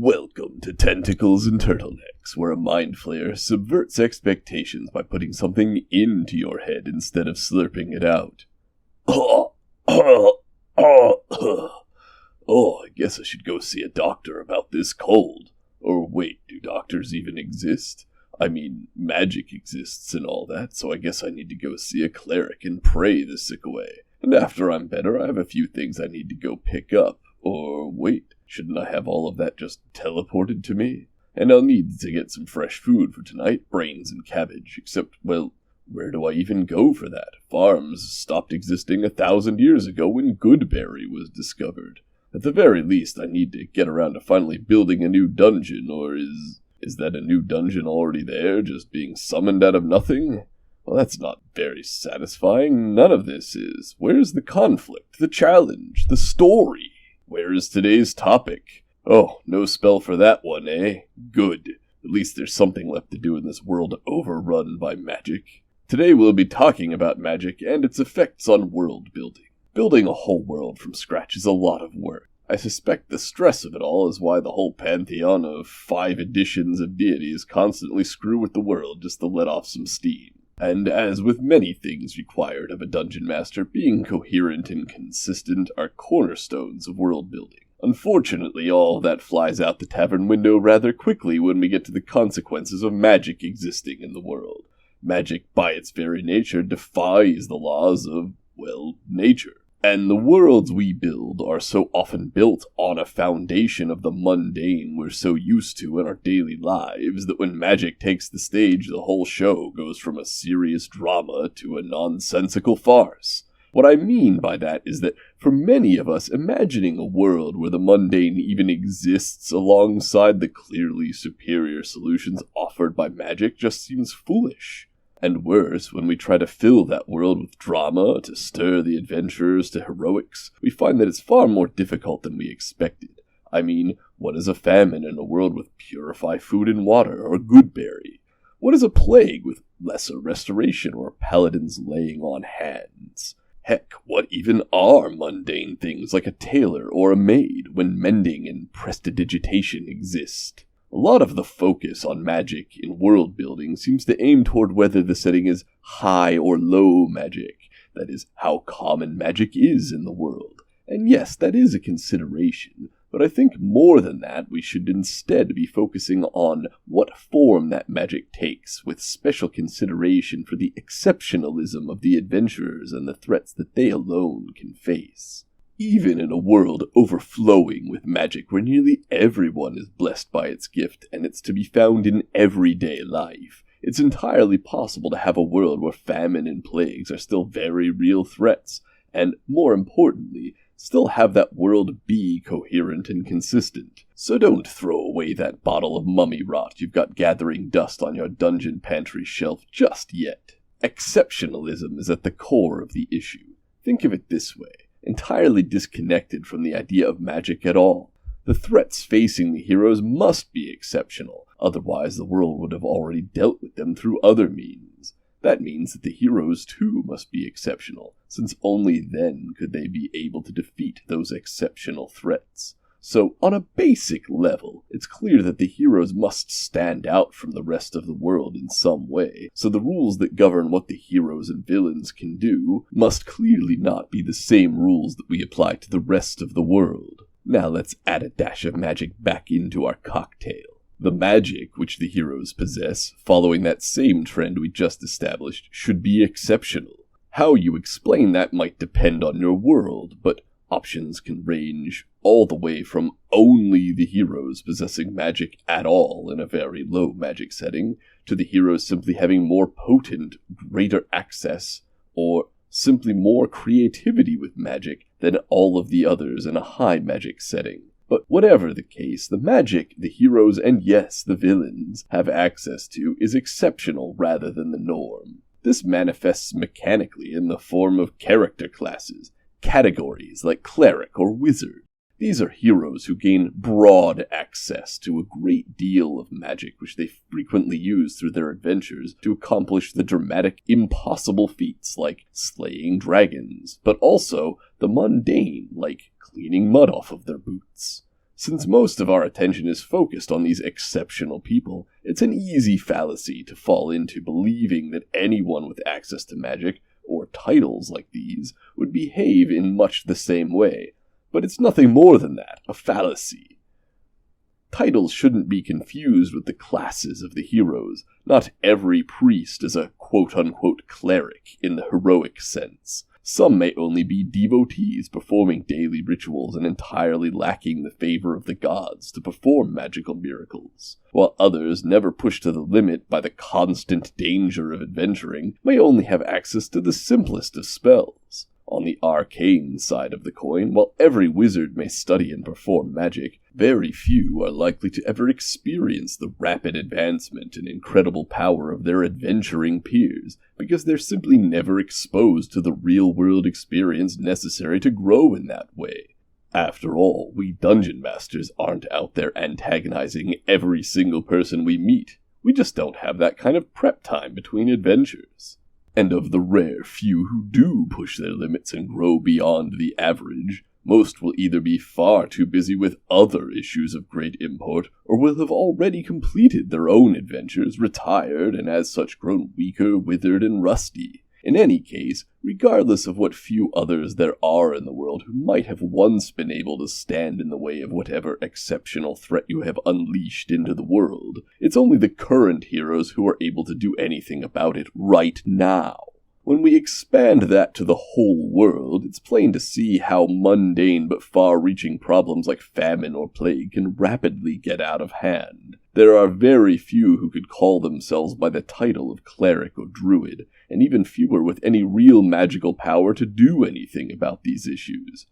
Welcome to Tentacles and Turtlenecks, where a mind flayer subverts expectations by putting something into your head instead of slurping it out. Oh, I guess I should go see a doctor about this cold. Or wait, do doctors even exist? I mean, magic exists and all that, so I guess I need to go see a cleric and pray the sick away. And after I'm better, I have a few things I need to go pick up. Or wait, shouldn't I have all of that just teleported to me? And I'll need to get some fresh food for tonight, brains and cabbage, except, well, where do I even go for that? Farms stopped existing 1,000 years ago when Goodberry was discovered. At the very least, I need to get around to finally building a new dungeon, or is that a new dungeon already there, just being summoned out of nothing? Well, that's not very satisfying. None of this is. Where's the conflict, the challenge, the story? Where is today's topic? Oh, no spell for that one, eh? Good. At least there's something left to do in this world overrun by magic. Today we'll be talking about magic and its effects on world building. Building a whole world from scratch is a lot of work. I suspect the stress of it all is why the whole pantheon of 5 editions of deities constantly screw with the world just to let off some steam. And as with many things required of a dungeon master, being coherent and consistent are cornerstones of world building. Unfortunately, all that flies out the tavern window rather quickly when we get to the consequences of magic existing in the world. Magic, by its very nature, defies the laws of, well, nature. And the worlds we build are so often built on a foundation of the mundane we're so used to in our daily lives that when magic takes the stage, the whole show goes from a serious drama to a nonsensical farce. What I mean by that is that for many of us, imagining a world where the mundane even exists alongside the clearly superior solutions offered by magic just seems foolish. And worse, when we try to fill that world with drama, to stir the adventurers to heroics, we find that it's far more difficult than we expected. I mean, what is a famine in a world with purify food and water, or Goodberry? What is a plague with lesser restoration, or paladins laying on hands? Heck, what even are mundane things like a tailor or a maid when mending and prestidigitation exist? A lot of the focus on magic in world building seems to aim toward whether the setting is high or low magic, that is, how common magic is in the world. And yes, that is a consideration, but I think more than that we should instead be focusing on what form that magic takes, with special consideration for the exceptionalism of the adventurers and the threats that they alone can face. Even in a world overflowing with magic where nearly everyone is blessed by its gift and it's to be found in everyday life, it's entirely possible to have a world where famine and plagues are still very real threats, and, more importantly, still have that world be coherent and consistent. So don't throw away that bottle of mummy rot you've got gathering dust on your dungeon pantry shelf just yet. Exceptionalism is at the core of the issue. Think of it this way. Entirely disconnected from the idea of magic at all. The threats facing the heroes must be exceptional, otherwise the world would have already dealt with them through other means. That means that the heroes too must be exceptional, since only then could they be able to defeat those exceptional threats. So, on a basic level, it's clear that the heroes must stand out from the rest of the world in some way, so the rules that govern what the heroes and villains can do must clearly not be the same rules that we apply to the rest of the world. Now let's add a dash of magic back into our cocktail. The magic which the heroes possess, following that same trend we just established, should be exceptional. How you explain that might depend on your world, but options can range all the way from only the heroes possessing magic at all in a very low magic setting, to the heroes simply having more potent, greater access, or simply more creativity with magic than all of the others in a high magic setting. But whatever the case, the magic the heroes and yes, the villains have access to is exceptional rather than the norm. This manifests mechanically in the form of character classes, categories like cleric or wizard. These are heroes who gain broad access to a great deal of magic which they frequently use through their adventures to accomplish the dramatic, impossible feats like slaying dragons, but also the mundane like cleaning mud off of their boots. Since most of our attention is focused on these exceptional people, it's an easy fallacy to fall into believing that anyone with access to magic, or titles like these, would behave in much the same way. But it's nothing more than that, a fallacy. Titles shouldn't be confused with the classes of the heroes. Not every priest is a quote-unquote cleric in the heroic sense. Some may only be devotees performing daily rituals and entirely lacking the favor of the gods to perform magical miracles, while others, never pushed to the limit by the constant danger of adventuring, may only have access to the simplest of spells. On the arcane side of the coin, while every wizard may study and perform magic, very few are likely to ever experience the rapid advancement and incredible power of their adventuring peers, because they're simply never exposed to the real-world experience necessary to grow in that way. After all, we dungeon masters aren't out there antagonizing every single person we meet. We just don't have that kind of prep time between adventures. And of the rare few who do push their limits and grow beyond the average, most will either be far too busy with other issues of great import, or will have already completed their own adventures, retired, and as such grown weaker, withered, and rusty. In any case, regardless of what few others there are in the world who might have once been able to stand in the way of whatever exceptional threat you have unleashed into the world, it's only the current heroes who are able to do anything about it right now. When we expand that to the whole world, it's plain to see how mundane but far-reaching problems like famine or plague can rapidly get out of hand. There are very few who could call themselves by the title of cleric or druid, and even fewer with any real magical power to do anything about these issues.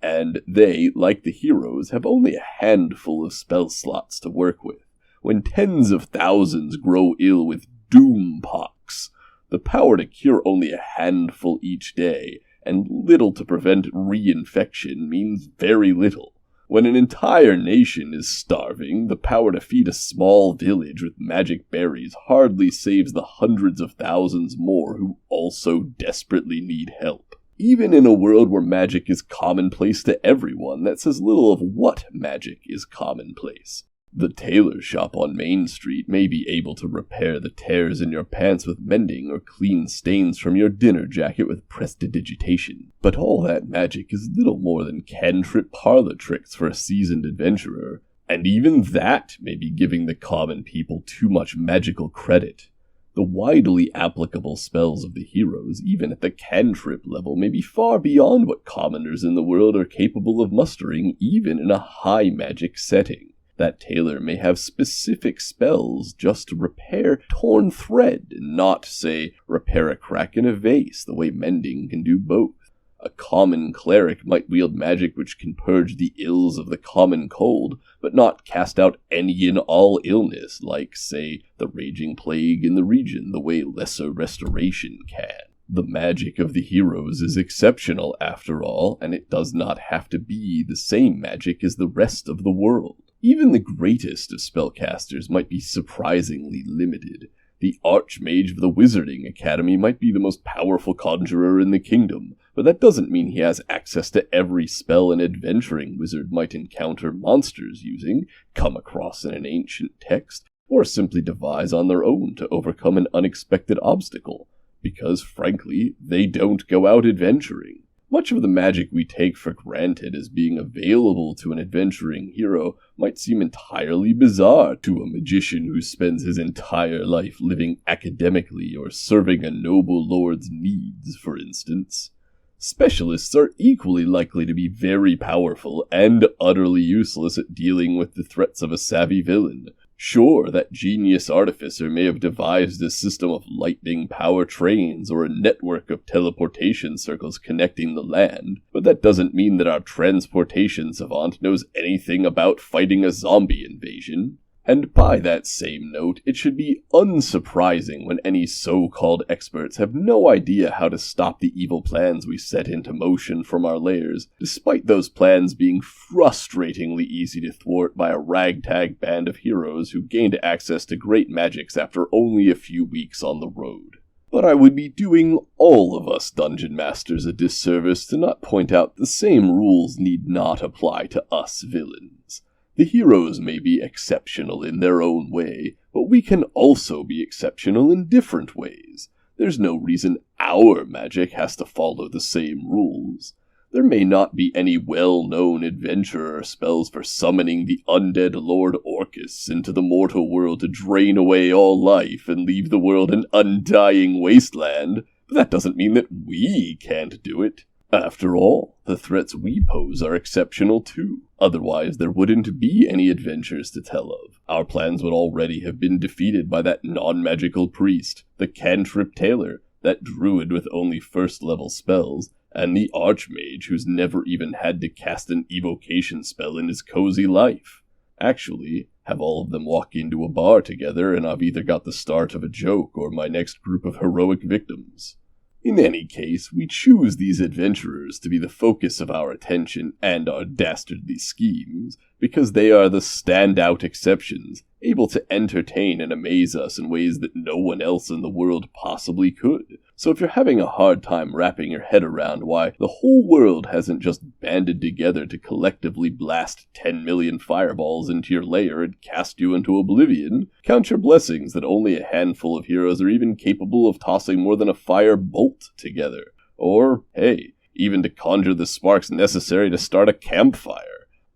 And they, like the heroes, have only a handful of spell slots to work with. When tens of thousands grow ill with doom pox, the power to cure only a handful each day, and little to prevent reinfection, means very little. When an entire nation is starving, the power to feed a small village with magic berries hardly saves the hundreds of thousands more who also desperately need help. Even in a world where magic is commonplace to everyone, that says little of what magic is commonplace. The tailor shop on Main Street may be able to repair the tears in your pants with mending or clean stains from your dinner jacket with prestidigitation, but all that magic is little more than cantrip parlor tricks for a seasoned adventurer, and even that may be giving the common people too much magical credit. The widely applicable spells of the heroes, even at the cantrip level, may be far beyond what commoners in the world are capable of mustering, even in a high magic setting. That tailor may have specific spells just to repair torn thread, and not, say, repair a crack in a vase, the way mending can do both. A common cleric might wield magic which can purge the ills of the common cold, but not cast out any and all illness, like, say, the raging plague in the region, the way lesser restoration can. The magic of the heroes is exceptional, after all, and it does not have to be the same magic as the rest of the world. Even the greatest of spellcasters might be surprisingly limited. The Archmage of the Wizarding Academy might be the most powerful conjurer in the kingdom, but that doesn't mean he has access to every spell an adventuring wizard might encounter monsters using, come across in an ancient text, or simply devise on their own to overcome an unexpected obstacle, because, frankly, they don't go out adventuring. Much of the magic we take for granted as being available to an adventuring hero might seem entirely bizarre to a magician who spends his entire life living academically or serving a noble lord's needs, for instance. Specialists are equally likely to be very powerful and utterly useless at dealing with the threats of a savvy villain. Sure, that genius artificer may have devised a system of lightning power trains or a network of teleportation circles connecting the land, but that doesn't mean that our transportation savant knows anything about fighting a zombie invasion. And by that same note, it should be unsurprising when any so-called experts have no idea how to stop the evil plans we set into motion from our lairs, despite those plans being frustratingly easy to thwart by a ragtag band of heroes who gained access to great magics after only a few weeks on the road. But I would be doing all of us dungeon masters a disservice to not point out the same rules need not apply to us villains. The heroes may be exceptional in their own way, but we can also be exceptional in different ways. There's no reason our magic has to follow the same rules. There may not be any well-known adventurer spells for summoning the undead Lord Orcus into the mortal world to drain away all life and leave the world an undying wasteland, but that doesn't mean that we can't do it. After all, the threats we pose are exceptional too. Otherwise, there wouldn't be any adventures to tell of. Our plans would already have been defeated by that non-magical priest, the cantrip tailor, that druid with only first-level spells, and the archmage who's never even had to cast an evocation spell in his cozy life. Actually, have all of them walk into a bar together and I've either got the start of a joke or my next group of heroic victims. In any case, we choose these adventurers to be the focus of our attention and our dastardly schemes, because they are the standout exceptions, able to entertain and amaze us in ways that no one else in the world possibly could. So if you're having a hard time wrapping your head around why the whole world hasn't just banded together to collectively blast 10 million fireballs into your lair and cast you into oblivion, count your blessings that only a handful of heroes are even capable of tossing more than a fire bolt together. Or, hey, even to conjure the sparks necessary to start a campfire.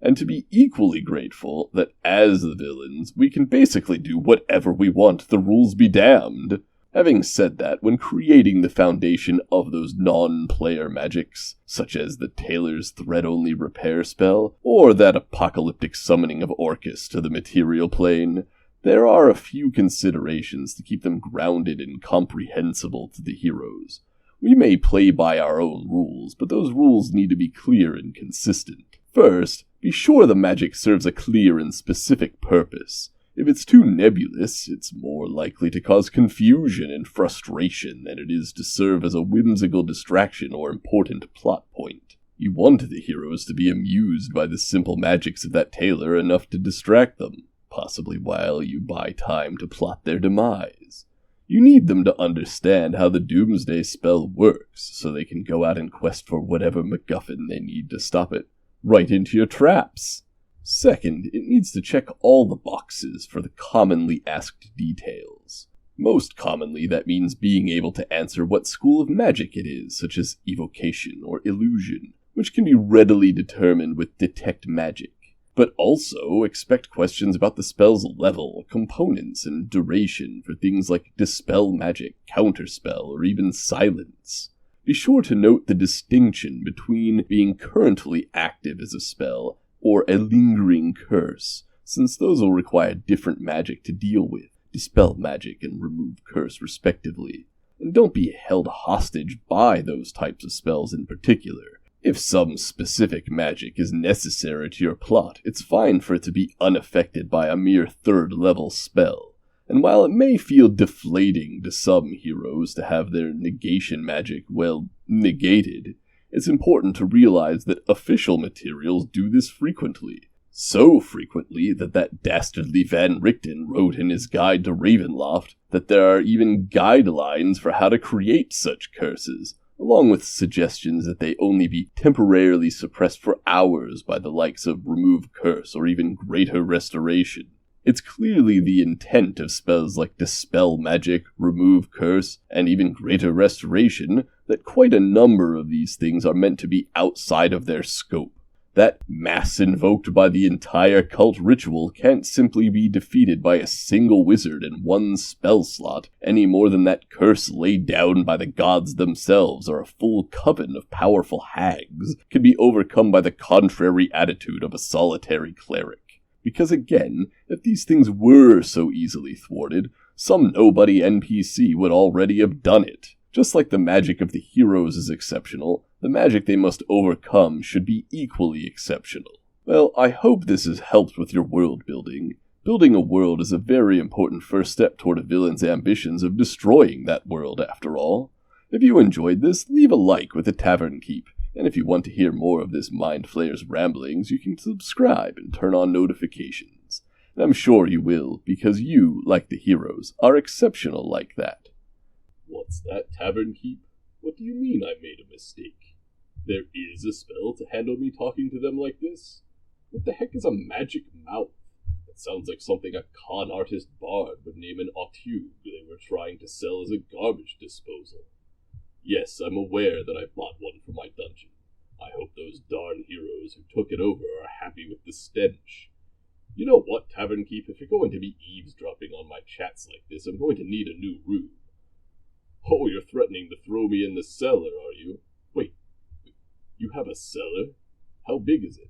And to be equally grateful that as the villains, we can basically do whatever we want, the rules be damned. Having said that, when creating the foundation of those non-player magics, such as the Tailor's thread-only repair spell, or that apocalyptic summoning of Orcus to the material plane, there are a few considerations to keep them grounded and comprehensible to the heroes. We may play by our own rules, but those rules need to be clear and consistent. First, be sure the magic serves a clear and specific purpose. If it's too nebulous, it's more likely to cause confusion and frustration than it is to serve as a whimsical distraction or important plot point. You want the heroes to be amused by the simple magics of that tailor enough to distract them, possibly while you buy time to plot their demise. You need them to understand how the Doomsday spell works, so they can go out and quest for whatever MacGuffin they need to stop it, right into your traps. Second, it needs to check all the boxes for the commonly asked details. Most commonly, that means being able to answer what school of magic it is, such as evocation or illusion, which can be readily determined with detect magic. But also expect questions about the spell's level, components, and duration for things like dispel magic, counterspell, or even silence. Be sure to note the distinction between being currently active as a spell or a lingering curse, since those will require different magic to deal with, dispel magic and remove curse respectively. And don't be held hostage by those types of spells in particular. If some specific magic is necessary to your plot, it's fine for it to be unaffected by a mere third-level spell. And while it may feel deflating to some heroes to have their negation magic, well, negated, it's important to realize that official materials do this frequently. So frequently that dastardly Van Richten wrote in his guide to Ravenloft that there are even guidelines for how to create such curses, along with suggestions that they only be temporarily suppressed for hours by the likes of Remove Curse or even Greater Restoration. It's clearly the intent of spells like Dispel Magic, Remove Curse, and even Greater Restoration that quite a number of these things are meant to be outside of their scope. That mass invoked by the entire cult ritual can't simply be defeated by a single wizard in one spell slot, any more than that curse laid down by the gods themselves or a full coven of powerful hags can be overcome by the contrary attitude of a solitary cleric. Because again, if these things were so easily thwarted, some nobody NPC would already have done it. Just like the magic of the heroes is exceptional, the magic they must overcome should be equally exceptional. Well, I hope this has helped with your world building. Building a world is a very important first step toward a villain's ambitions of destroying that world, after all. If you enjoyed this, leave a like with a tavern keep. And if you want to hear more of this Mind Flayer's ramblings, you can subscribe and turn on notifications. And I'm sure you will, because you, like the heroes, are exceptional like that. What's that, Tavern Keep? What do you mean I made a mistake? There is a spell to handle me talking to them like this? What the heck is a magic mouth? It sounds like something a con artist bard would name an auteuil they were trying to sell as a garbage disposal. Yes, I'm aware that I bought one for my dungeon. I hope those darn heroes who took it over are happy with the stench. You know what, Tavern Keep? If you're going to be eavesdropping on my chats like this, I'm going to need a new room. Oh, you're threatening to throw me in the cellar, are you? Wait, you have a cellar? How big is it?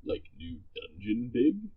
Like new dungeon big?